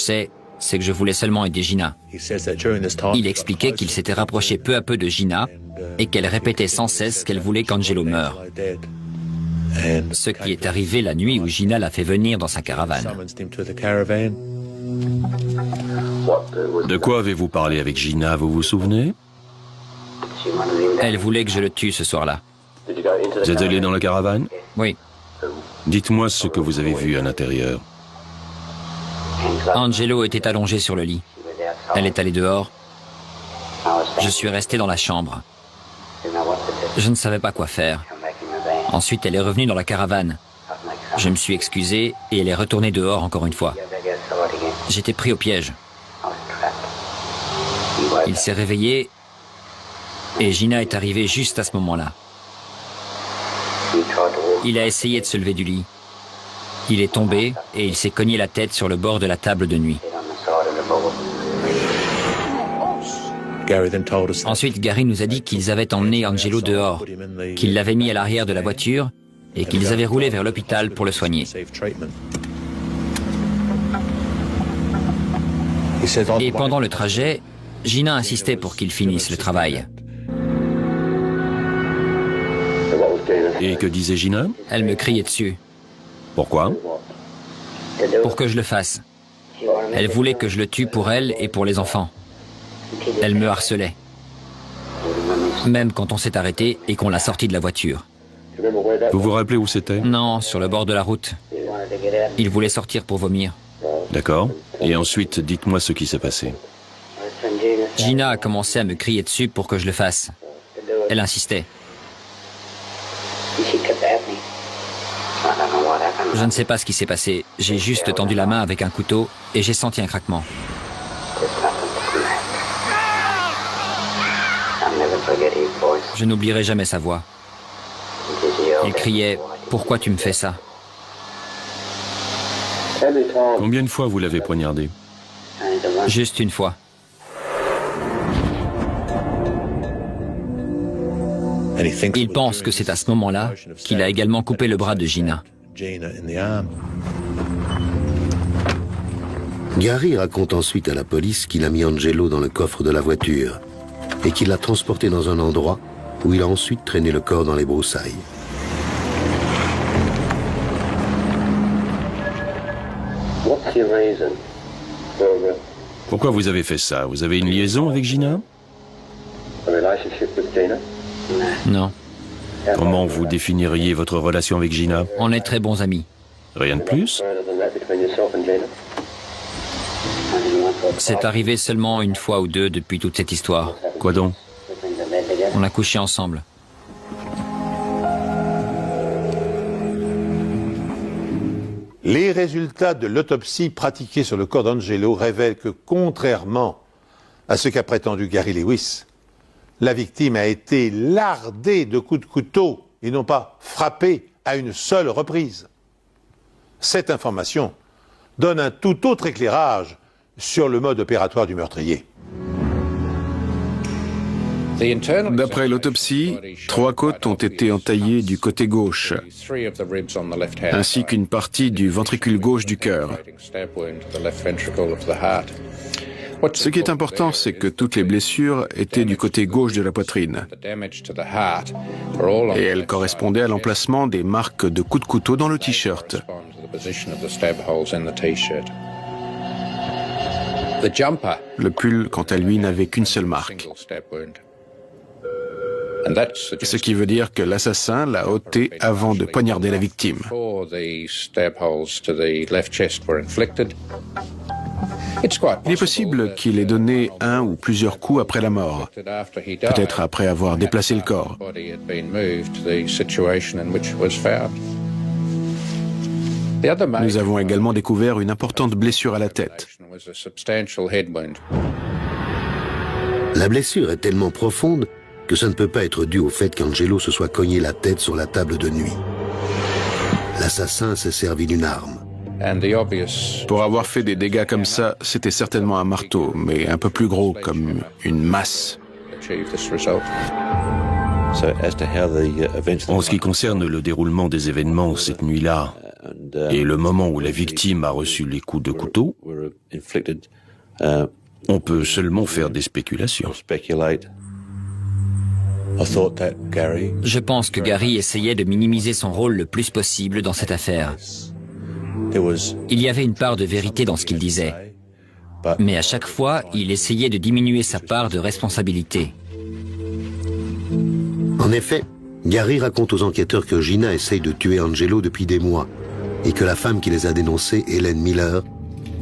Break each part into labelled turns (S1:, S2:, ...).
S1: sais, c'est que je voulais seulement aider Gina. Il expliquait qu'il s'était rapproché peu à peu de Gina et qu'elle répétait sans cesse qu'elle voulait qu'Angelo meure. Ce qui est arrivé la nuit où Gina l'a fait venir dans sa caravane.
S2: De quoi avez-vous parlé avec Gina, vous vous souvenez?
S1: Elle voulait que je le tue ce soir-là.
S2: Vous êtes allé dans la caravane?
S1: Oui.
S2: Dites-moi ce que vous avez vu à l'intérieur.
S1: Angelo était allongé sur le lit. Elle est allée dehors. Je suis resté dans la chambre. Je ne savais pas quoi faire. Ensuite, elle est revenue dans la caravane. Je me suis excusé et elle est retournée dehors encore une fois. J'étais pris au piège. Il s'est réveillé et Gina est arrivée juste à ce moment-là. Il a essayé de se lever du lit. Il est tombé et il s'est cogné la tête sur le bord de la table de nuit. Ensuite, Gary nous a dit qu'ils avaient emmené Angelo dehors, qu'ils l'avaient mis à l'arrière de la voiture et qu'ils avaient roulé vers l'hôpital pour le soigner. Et pendant le trajet, Gina insistait pour qu'ils finissent le travail.
S2: Et que disait Gina?
S1: Elle me criait dessus.
S2: Pourquoi?
S1: Pour que je le fasse. Elle voulait que je le tue pour elle et pour les enfants. Elle me harcelait. Même quand on s'est arrêté et qu'on l'a sorti de la voiture.
S2: Vous vous rappelez où c'était?
S1: Non, sur le bord de la route. Il voulait sortir pour vomir.
S2: D'accord. Et ensuite, dites-moi ce qui s'est passé.
S1: Gina a commencé à me crier dessus pour que je le fasse. Elle insistait. Je ne sais pas ce qui s'est passé. J'ai juste tendu la main avec un couteau et j'ai senti un craquement. Je n'oublierai jamais sa voix. Il criait « Pourquoi tu me fais ça ?»
S2: Combien de fois vous l'avez poignardé?
S1: Juste une fois. Il pense que c'est à ce moment-là qu'il a également coupé le bras de Gina.
S3: Gary raconte ensuite à la police qu'il a mis Angelo dans le coffre de la voiture et qu'il l'a transporté dans un endroit où il a ensuite traîné le corps dans les broussailles.
S2: Pourquoi vous avez fait ça? Vous avez une liaison avec Gina?
S1: Non,
S2: Comment vous définiriez votre relation avec Gina?
S1: on est très bons amis.
S2: Rien de plus?
S1: C'est arrivé seulement une fois ou deux depuis toute cette histoire.
S2: Quoi donc?
S1: On a couché ensemble.
S4: Les résultats de l'autopsie pratiquée sur le corps d'Angelo révèlent que, contrairement à ce qu'a prétendu Gary Lewis, la victime a été lardée de coups de couteau et non pas frappée à une seule reprise. Cette information donne un tout autre éclairage sur le mode opératoire du meurtrier.
S5: D'après l'autopsie, 3 côtes ont été entaillées du côté gauche, ainsi qu'une partie du ventricule gauche du cœur. Ce qui est important, c'est que toutes les blessures étaient du côté gauche de la poitrine, et elles correspondaient à l'emplacement des marques de coups de couteau dans le t-shirt. Le pull, quant à lui, n'avait qu'une seule marque. Ce qui veut dire que l'assassin l'a ôté avant de poignarder la victime. Il est possible qu'il ait donné un ou plusieurs coups après la mort, peut-être après avoir déplacé le corps. Nous avons également découvert une importante blessure à la tête.
S3: La blessure est tellement profonde que ça ne peut pas être dû au fait qu'Angelo se soit cogné la tête sur la table de nuit. L'assassin s'est servi d'une arme.
S5: Pour avoir fait des dégâts comme ça, c'était certainement un marteau, mais un peu plus gros, comme une masse.
S2: En ce qui concerne le déroulement des événements cette nuit-là, et le moment où la victime a reçu les coups de couteau, on peut seulement faire des spéculations.
S1: Je pense que Gary essayait de minimiser son rôle le plus possible dans cette affaire. Il y avait une part de vérité dans ce qu'il disait, mais à chaque fois, il essayait de diminuer sa part de responsabilité.
S3: En effet, Gary raconte aux enquêteurs que Gina essaye de tuer Angelo depuis des mois et que la femme qui les a dénoncés, Helen Miller,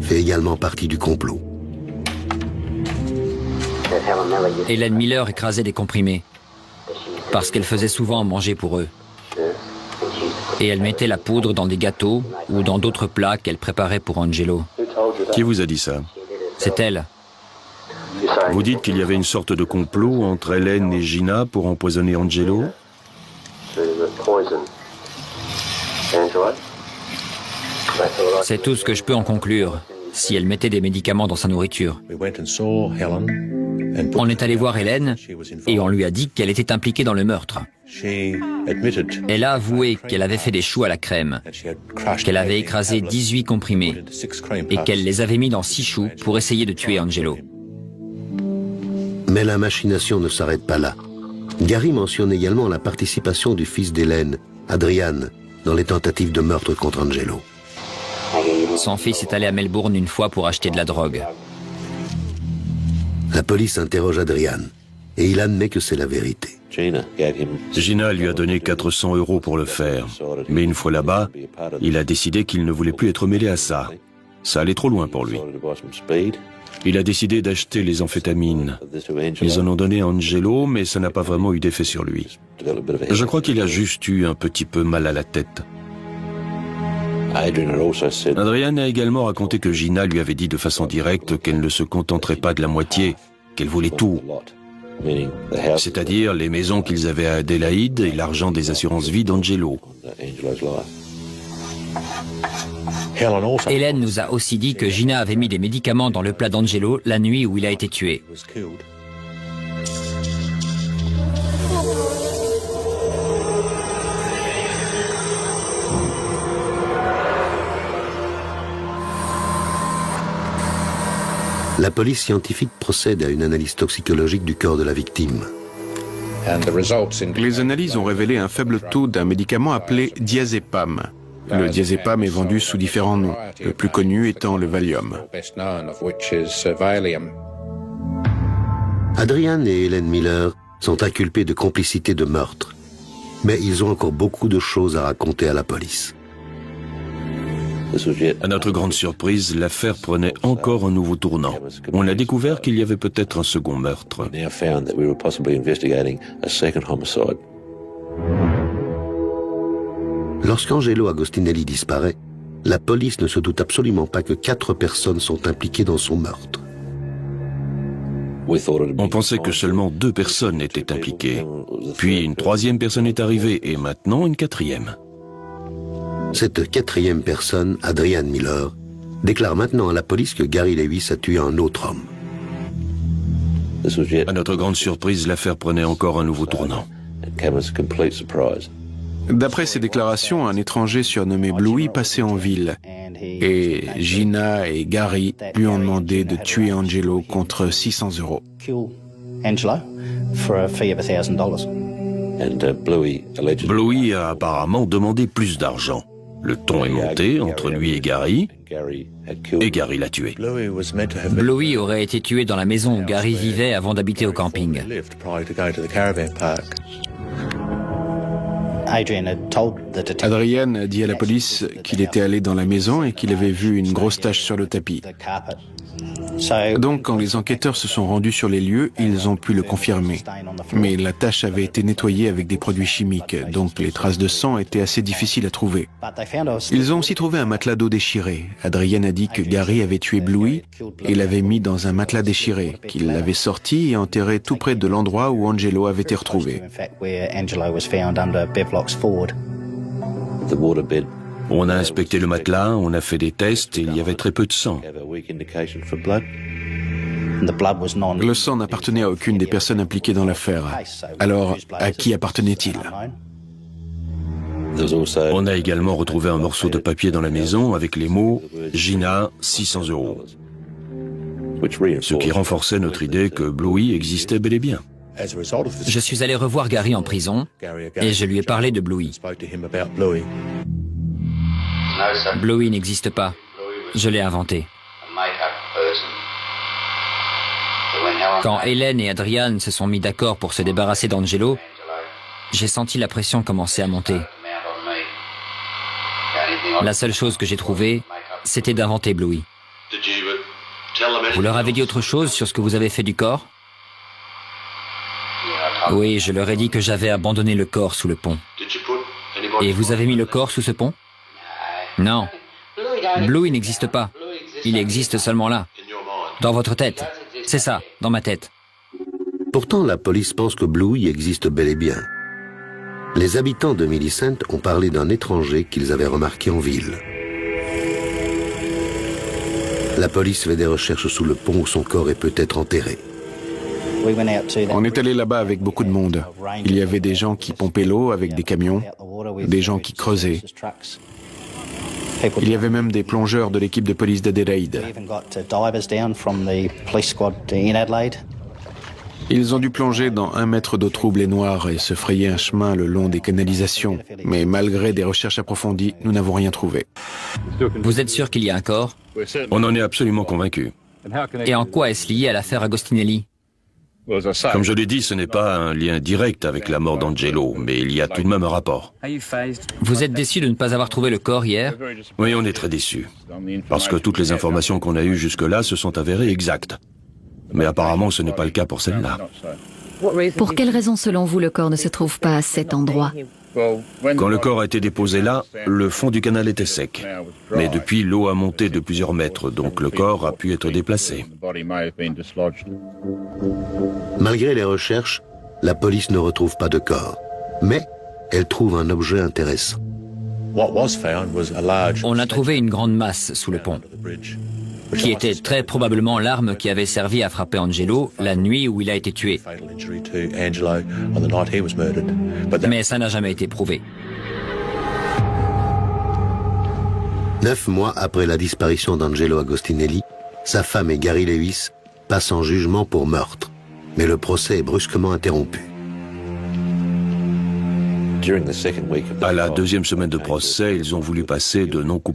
S3: fait également partie du complot.
S1: Helen Miller écrasait des comprimés parce qu'elle faisait souvent à manger pour eux. Et elle mettait la poudre dans des gâteaux ou dans d'autres plats qu'elle préparait pour Angelo.
S2: Qui vous a dit ça?
S1: C'est elle.
S2: Vous dites qu'il y avait une sorte de complot entre Helen et Gina pour empoisonner Angelo?
S1: C'est tout ce que je peux en conclure, si elle mettait des médicaments dans sa nourriture. On est allé voir Helen et on lui a dit qu'elle était impliquée dans le meurtre. Elle a avoué qu'elle avait fait des choux à la crème, qu'elle avait écrasé 18 comprimés et qu'elle les avait mis dans 6 choux pour essayer de tuer Angelo.
S3: Mais la machination ne s'arrête pas là. Gary mentionne également la participation du fils d'Hélène, Adrian, dans les tentatives de meurtre contre Angelo.
S1: Son fils est allé à Melbourne une fois pour acheter de la drogue.
S3: La police interroge Adrian et il admet que c'est la vérité.
S2: Gina lui a donné 400 € pour le faire, mais une fois là-bas, il a décidé qu'il ne voulait plus être mêlé à ça. Ça allait trop loin pour lui. Il a décidé d'acheter les amphétamines. Ils en ont donné à Angelo, mais ça n'a pas vraiment eu d'effet sur lui. Je crois qu'il a juste eu un petit peu mal à la tête. Adrian a également raconté que Gina lui avait dit de façon directe qu'elle ne se contenterait pas de la moitié, qu'elle voulait tout. C'est-à-dire les maisons qu'ils avaient à Adélaïde et l'argent des assurances-vie d'Angelo.
S1: Hélène nous a aussi dit que Gina avait mis des médicaments dans le plat d'Angelo la nuit où il a été tué.
S3: La police scientifique procède à une analyse toxicologique du corps de la victime.
S5: Les analyses ont révélé un faible taux d'un médicament appelé diazépam. Le diazépam est vendu sous différents noms, le plus connu étant le Valium.
S3: Adrian et Helen Miller sont inculpés de complicité de meurtre, mais ils ont encore beaucoup de choses à raconter à la police.
S2: À notre grande surprise, l'affaire prenait encore un nouveau tournant. On a découvert qu'il y avait peut-être un second meurtre.
S3: Lorsqu'Angelo Agostinelli disparaît, la police ne se doute absolument pas que 4 personnes sont impliquées dans son meurtre.
S2: On pensait que seulement 2 personnes étaient impliquées. Puis une 3e personne est arrivée et maintenant une 4e.
S3: Cette 4e personne, Adrian Miller, déclare maintenant à la police que Gary Lewis a tué un autre homme.
S2: À notre grande surprise, l'affaire prenait encore un nouveau tournant.
S5: D'après ses déclarations, un étranger surnommé Bluey passait en ville. Et Gina et Gary lui ont demandé de tuer Angelo contre 600 €.
S2: Bluey a apparemment demandé plus d'argent. Le ton est monté entre lui et Gary l'a tué.
S1: Bluey aurait été tué dans la maison où Gary vivait avant d'habiter au camping.
S5: Adrian a dit à la police qu'il était allé dans la maison et qu'il avait vu une grosse tache sur le tapis. Donc, quand les enquêteurs se sont rendus sur les lieux, ils ont pu le confirmer. Mais la tache avait été nettoyée avec des produits chimiques, donc les traces de sang étaient assez difficiles à trouver. Ils ont aussi trouvé un matelas d'eau déchiré. Adrian a dit que Gary avait tué Bluey et l'avait mis dans un matelas déchiré, qu'il l'avait sorti et enterré tout près de l'endroit où Angelo avait été retrouvé.
S2: On a inspecté le matelas, on a fait des tests et il y avait très peu de sang.
S5: Le sang n'appartenait à aucune des personnes impliquées dans l'affaire. Alors, à qui appartenait-il?
S2: On a également retrouvé un morceau de papier dans la maison avec les mots « Gina, 600 €. Ce qui renforçait notre idée que Bluey existait bel et bien.
S1: Je suis allé revoir Gary en prison et je lui ai parlé de Bluey. Bluey n'existe pas. Je l'ai inventé. Quand Hélène et Adrian se sont mis d'accord pour se débarrasser d'Angelo, j'ai senti la pression commencer à monter. La seule chose que j'ai trouvée, c'était d'inventer Bluey. Vous leur avez dit autre chose sur ce que vous avez fait du corps? Oui, je leur ai dit que j'avais abandonné le corps sous le pont. Et vous avez mis le corps sous ce pont? Non. Bluey n'existe pas. Il existe seulement là. Dans votre tête. C'est ça, dans ma tête.
S3: Pourtant, la police pense que Bluey existe bel et bien. Les habitants de Millicent ont parlé d'un étranger qu'ils avaient remarqué en ville. La police fait des recherches sous le pont où son corps est peut-être enterré.
S5: On est allé là-bas avec beaucoup de monde. Il y avait des gens qui pompaient l'eau avec des camions, des gens qui creusaient. Il y avait même des plongeurs de l'équipe de police d'Adélaïde. Ils ont dû plonger dans 1 mètre d'eau trouble et noire et se frayer un chemin le long des canalisations. Mais malgré des recherches approfondies, nous n'avons rien trouvé.
S1: Vous êtes sûr qu'il y a un corps?
S2: On en est absolument convaincu.
S1: Et en quoi est-ce lié à l'affaire Agostinelli?
S2: Comme je l'ai dit, ce n'est pas un lien direct avec la mort d'Angelo, mais il y a tout de même un rapport.
S1: Vous êtes déçu de ne pas avoir trouvé le corps hier?
S2: Oui, on est très déçus. Parce que toutes les informations qu'on a eues jusque-là se sont avérées exactes. Mais apparemment, ce n'est pas le cas pour celle-là.
S6: Pour quelle raison, selon vous, le corps ne se trouve pas à cet endroit?
S2: Quand le corps a été déposé là, le fond du canal était sec. Mais depuis, l'eau a monté de plusieurs mètres, donc le corps a pu être déplacé.
S3: Malgré les recherches, la police ne retrouve pas de corps. Mais elle trouve un objet intéressant.
S1: On a trouvé une grande masse sous le pont, qui était très probablement l'arme qui avait servi à frapper Angelo la nuit où il a été tué. Mais ça n'a jamais été prouvé.
S3: 9 mois après la disparition d'Angelo Agostinelli, sa femme et Gary Lewis passent en jugement pour meurtre. Mais le procès est brusquement interrompu.
S2: À la 2e semaine de procès, ils ont voulu passer de non coupable